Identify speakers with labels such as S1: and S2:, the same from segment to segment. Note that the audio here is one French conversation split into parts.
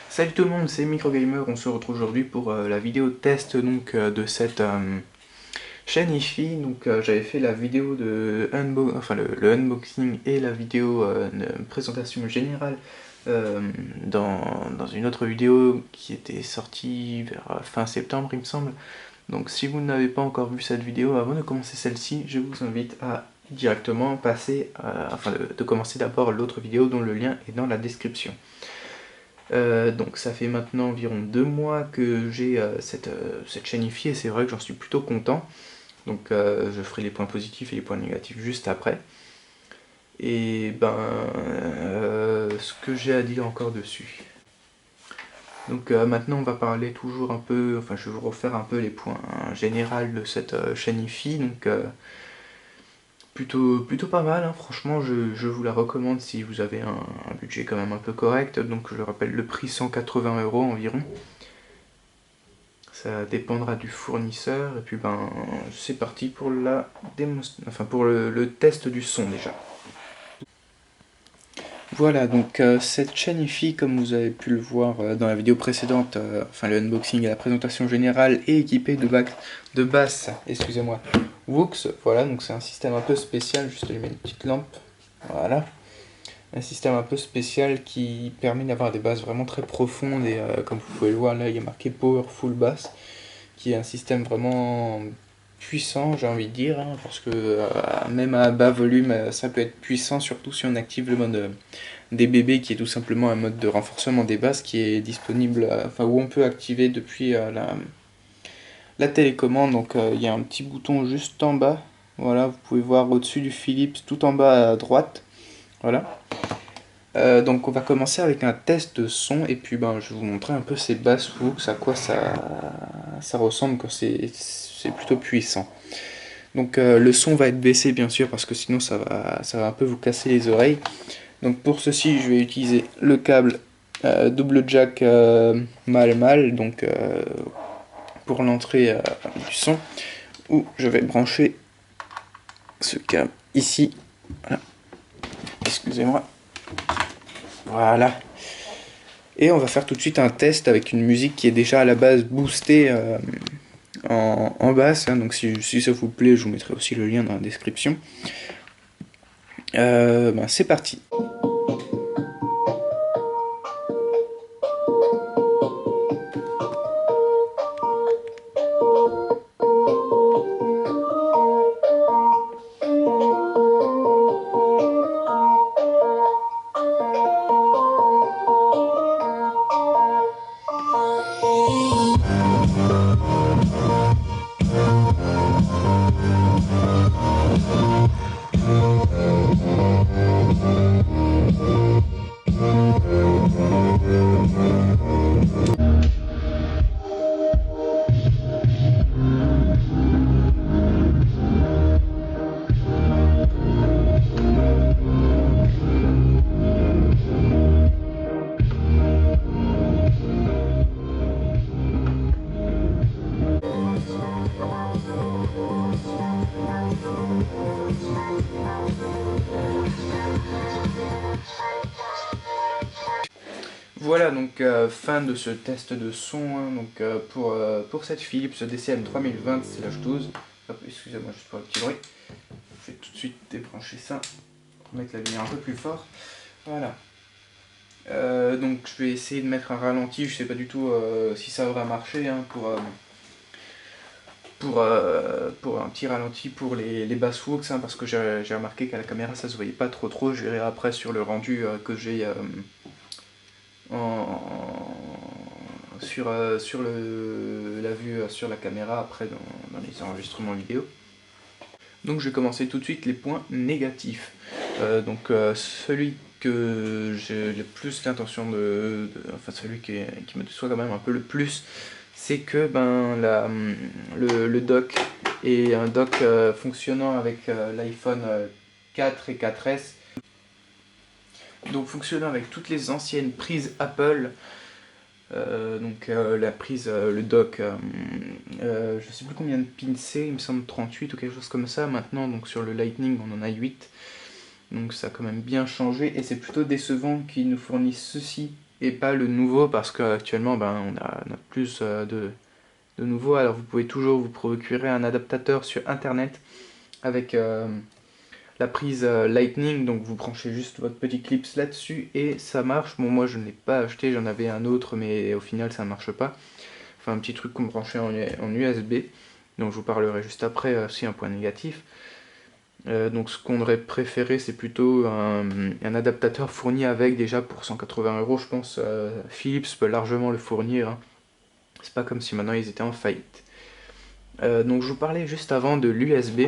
S1: Salut tout le monde, c'est Microgamer, on se retrouve aujourd'hui pour la vidéo test donc, de cette chaîne IFI. Donc j'avais fait la vidéo de le unboxing et la vidéo de présentation générale dans une autre vidéo qui était sortie vers fin septembre il me semble. Donc si vous n'avez pas encore vu cette vidéo avant de commencer celle-ci, je vous invite à directement passer, de commencer d'abord l'autre vidéo dont le lien est dans la description. Donc ça fait maintenant environ 2 mois que j'ai cette chaîne IFI et c'est vrai que j'en suis plutôt content. Donc je ferai les points positifs et les points négatifs juste après. Et ce que j'ai à dire encore dessus. Donc maintenant on va parler toujours un peu, je vais vous refaire un peu les points généraux de cette chaîne IFI. Donc plutôt pas mal, hein. Franchement je vous la recommande si vous avez un budget quand même un peu correct. Donc je rappelle le prix 180 € environ. Ça dépendra du fournisseur et puis c'est parti pour la pour le test du son déjà. Voilà, donc cette chaîne IFI, comme vous avez pu le voir dans la vidéo précédente, le unboxing et la présentation générale, est équipée de basses, excusez-moi, Woox. Voilà, donc c'est un système un peu spécial, juste allumer une petite lampe, voilà. Un système un peu spécial qui permet d'avoir des basses vraiment très profondes et comme vous pouvez le voir là, il y a marqué Powerful Bass, qui est un système vraiment puissant, j'ai envie de dire, hein, parce que même à bas volume, ça peut être puissant, surtout si on active le mode DBB, qui est tout simplement un mode de renforcement des basses qui est disponible, où on peut activer depuis la télécommande. Donc il y a un petit bouton juste en bas, voilà, vous pouvez voir au-dessus du Philips, tout en bas à droite, voilà. Donc on va commencer avec un test de son et puis je vais vous montrer un peu ces basses Woox, à quoi ça ressemble quand c'est plutôt puissant. Donc le son va être baissé bien sûr parce que sinon ça va un peu vous casser les oreilles. Donc pour ceci je vais utiliser le câble double jack mal donc pour l'entrée du son, où je vais brancher ce câble ici. Voilà. Excusez-moi. Voilà. Et on va faire tout de suite un test avec une musique qui est déjà à la base boostée en basse, hein. Donc si ça vous plaît, je vous mettrai aussi le lien dans la description. C'est parti. Voilà, donc fin de ce test de son, hein. Donc pour cette Philips DCM 3020/12, excusez-moi juste pour le petit bruit, je vais tout de suite débrancher ça, mettre la lumière un peu plus fort, voilà. Donc je vais essayer de mettre un ralenti, je sais pas du tout si ça va marcher, hein, pour un petit ralenti pour les basses Woox, hein, parce que j'ai remarqué qu'à la caméra ça se voyait pas trop, je verrai après sur le rendu que j'ai sur la vue sur la caméra après dans les enregistrements vidéo. Donc je vais commencer tout de suite les points négatifs. Celui que j'ai le plus l'intention celui qui me déçoit quand même un peu le plus, c'est que le dock est un dock fonctionnant avec l'iPhone 4 et 4S. Donc fonctionnant avec toutes les anciennes prises Apple, la prise, le dock, je sais plus combien de pins c'est, il me semble 38 ou quelque chose comme ça. Maintenant, donc sur le Lightning, on en a 8. Donc ça a quand même bien changé et c'est plutôt décevant qu'ils nous fournissent ceci et pas le nouveau, parce qu'actuellement on a plus de nouveau. Alors vous pouvez toujours vous procurer un adaptateur sur internet avec la prise Lightning, donc vous branchez juste votre petit clips là-dessus et ça marche. Bon, moi je ne l'ai pas acheté, j'en avais un autre, mais au final ça ne marche pas. Enfin, un petit truc qu'on branchait en USB, donc je vous parlerai juste après aussi un point négatif. Donc ce qu'on aurait préféré, c'est plutôt un adaptateur fourni avec, déjà pour 180 €, je pense. Philips peut largement le fournir, hein. C'est pas comme si maintenant ils étaient en faillite. Donc je vous parlais juste avant de l'USB.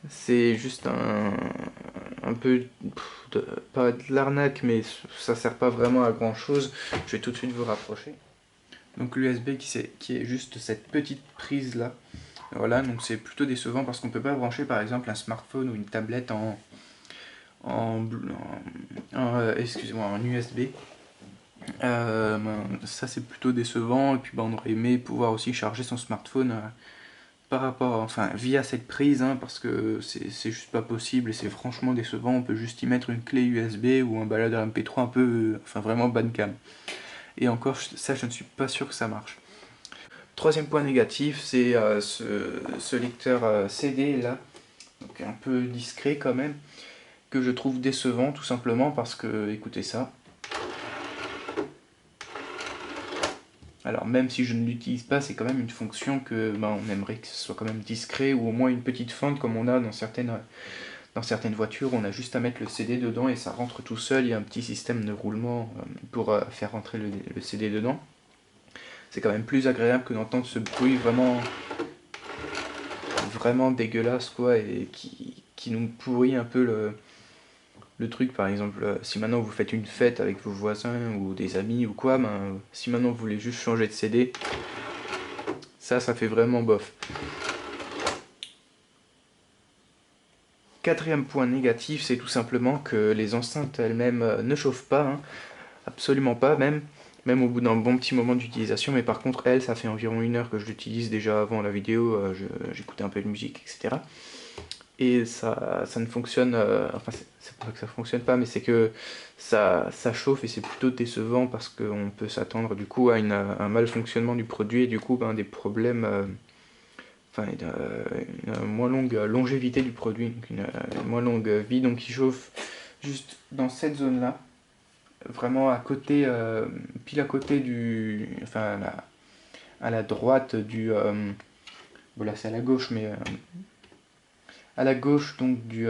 S1: C'est juste un peu, pas de l'arnaque, mais ça sert pas vraiment à grand chose. Je vais tout de suite vous rapprocher. Donc l'USB qui est juste cette petite prise là. Voilà, donc c'est plutôt décevant parce qu'on peut pas brancher par exemple un smartphone ou une tablette excusez-moi, en USB. Ça c'est plutôt décevant, et puis on aurait aimé pouvoir aussi charger son smartphone par rapport, enfin via cette prise, hein, parce que c'est juste pas possible et c'est franchement décevant. On peut juste y mettre une clé USB ou un baladeur MP3 un peu, enfin vraiment bas de gamme. Et encore, ça je ne suis pas sûr que ça marche. Troisième point négatif, c'est ce lecteur CD là, donc un peu discret quand même, que je trouve décevant tout simplement parce que, écoutez ça. Alors même si je ne l'utilise pas, c'est quand même une fonction que on aimerait que ce soit quand même discret, ou au moins une petite fente comme on a dans certaines voitures. On a juste à mettre le CD dedans et ça rentre tout seul. Il y a un petit système de roulement pour faire rentrer le CD dedans. C'est quand même plus agréable que d'entendre ce bruit vraiment dégueulasse, quoi, et qui nous pourrit un peu le truc. Par exemple, si maintenant vous faites une fête avec vos voisins ou des amis ou quoi, si maintenant vous voulez juste changer de CD, ça fait vraiment bof. Quatrième point négatif, c'est tout simplement que les enceintes elles-mêmes ne chauffent pas, hein, absolument pas, même au bout d'un bon petit moment d'utilisation. Mais par contre, ça fait environ 1 heure que je l'utilise déjà avant la vidéo, j'écoutais un peu de musique, etc. Et ça ne fonctionne, enfin c'est pas que ça fonctionne pas, mais c'est que ça chauffe et c'est plutôt décevant parce qu'on peut s'attendre du coup à un mal fonctionnement du produit et du coup des problèmes, enfin une moins longue longévité du produit, donc une moins longue vie. Donc il chauffe juste dans cette zone là, vraiment à côté, pile à côté enfin à la droite bon là c'est à la gauche, mais à la gauche donc du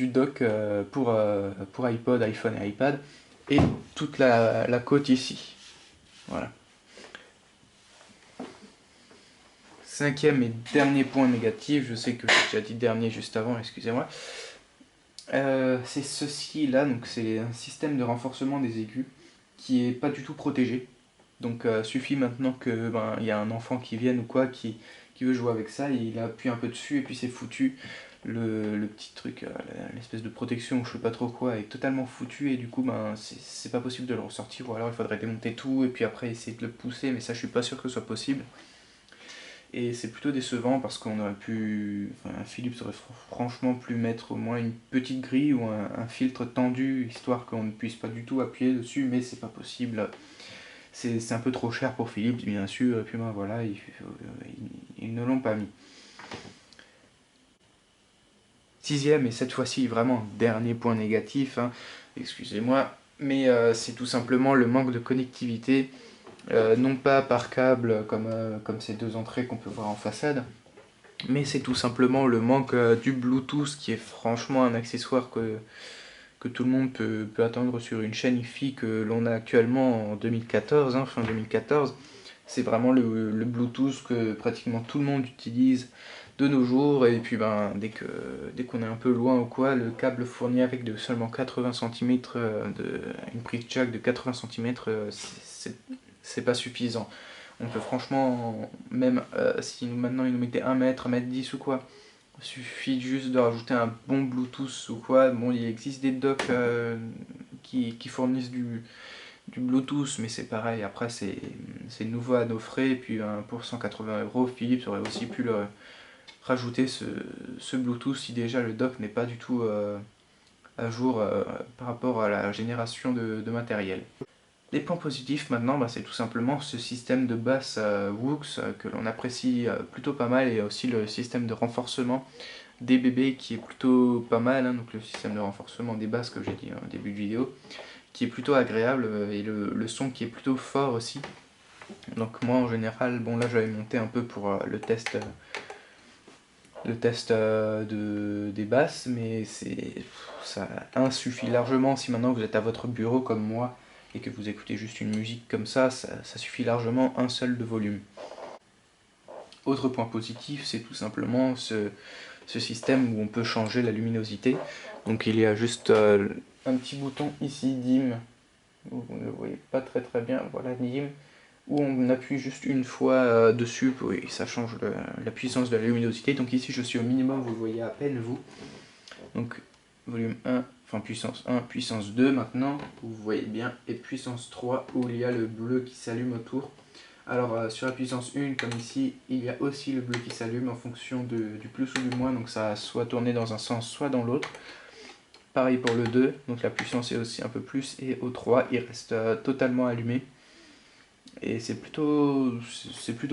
S1: dock pour iPod, iPhone et iPad, et toute la côte ici. Voilà. Cinquième et dernier point négatif, je sais que j'ai déjà dit dernier juste avant, excusez-moi. C'est ceci là, donc c'est un système de renforcement des aigus qui est pas du tout protégé. Donc suffit maintenant que y a un enfant qui vienne ou quoi qui veut jouer avec ça, et il appuie un peu dessus et puis c'est foutu. Le petit truc, l'espèce de protection ou je sais pas trop quoi, est totalement foutu, et du coup c'est pas possible de le ressortir, ou alors il faudrait démonter tout et puis après essayer de le pousser, mais ça je suis pas sûr que ce soit possible. Et c'est plutôt décevant parce qu'on aurait pu. Enfin, Philips aurait franchement pu mettre au moins une petite grille ou un filtre tendu, histoire qu'on ne puisse pas du tout appuyer dessus, mais c'est pas possible. C'est un peu trop cher pour Philips, bien sûr, et puis voilà, ils ne l'ont pas mis. Sixième, et cette fois-ci vraiment dernier point négatif, hein, excusez-moi, mais c'est tout simplement le manque de connectivité. Non pas par câble comme ces deux entrées qu'on peut voir en façade, mais c'est tout simplement le manque du Bluetooth, qui est franchement un accessoire que tout le monde peut attendre sur une chaîne hi-fi que l'on a actuellement en 2014, hein, fin 2014. C'est vraiment le Bluetooth que pratiquement tout le monde utilise de nos jours, et puis dès qu'on est un peu loin ou quoi, le câble fourni avec de seulement 80 cm, une prise jack de 80 cm, c'est pas suffisant. On peut franchement, même si maintenant ils nous mettaient 1 mètre, 1 m 10 ou quoi, il suffit juste de rajouter un bon Bluetooth ou quoi. Bon, il existe des docks qui fournissent du Bluetooth, mais c'est pareil, après c'est nouveau à nos frais, et puis pour 180 €, Philips aurait aussi pu rajouter ce Bluetooth si déjà le dock n'est pas du tout à jour par rapport à la génération de matériel. Les points positifs maintenant, c'est tout simplement ce système de basse Woox que l'on apprécie plutôt pas mal, et aussi le système de renforcement des bébés qui est plutôt pas mal, hein, donc le système de renforcement des basses que j'ai dit en début de vidéo, qui est plutôt agréable, et le son qui est plutôt fort aussi. Donc moi en général, bon là j'avais monté un peu pour le test des basses, mais ça suffit largement. Si maintenant vous êtes à votre bureau comme moi et que vous écoutez juste une musique comme ça suffit largement un seul de volume. Autre point positif, c'est tout simplement ce système où on peut changer la luminosité. Donc il y a juste un petit bouton ici, dim, vous ne le voyez pas très bien, voilà, dim, où on appuie juste une fois dessus, et ça change la puissance de la luminosité. Donc ici je suis au minimum, vous le voyez à peine vous. Donc volume 1, enfin puissance 1, puissance 2 maintenant, vous voyez bien, et puissance 3 où il y a le bleu qui s'allume autour. Alors sur la puissance 1, comme ici, il y a aussi le bleu qui s'allume en fonction du plus ou du moins, donc ça a soit tourné dans un sens, soit dans l'autre. Pareil pour le 2, donc la puissance est aussi un peu plus, et au 3, il reste totalement allumé. Et c'est plutôt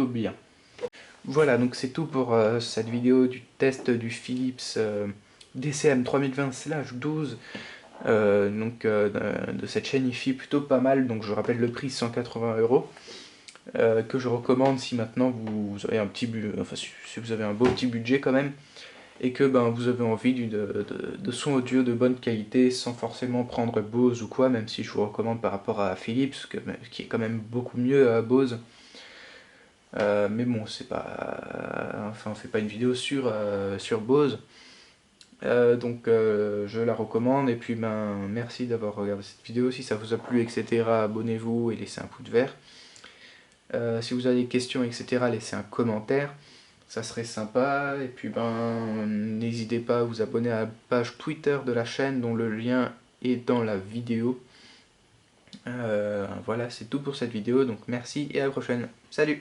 S1: bien. Voilà, donc c'est tout pour cette vidéo du test du Philips DCM 3020/12, de cette chaîne hi-fi plutôt pas mal. Donc je rappelle le prix, 180 €, que je recommande si maintenant vous avez un petit enfin si vous avez un beau petit budget quand même, et que vous avez envie de son audio de bonne qualité sans forcément prendre Bose ou quoi, même si je vous recommande par rapport à Philips, qui est quand même beaucoup mieux à Bose. Mais bon, c'est pas, enfin on fait pas une vidéo sur Bose, donc je la recommande. Et puis merci d'avoir regardé cette vidéo. Si ça vous a plu, etc., abonnez-vous et laissez un pouce vert. Si vous avez des questions, etc., laissez un commentaire, ça serait sympa. Et puis n'hésitez pas à vous abonner à la page Twitter de la chaîne, dont le lien est dans la vidéo. Voilà, c'est tout pour cette vidéo, donc merci et à la prochaine. Salut!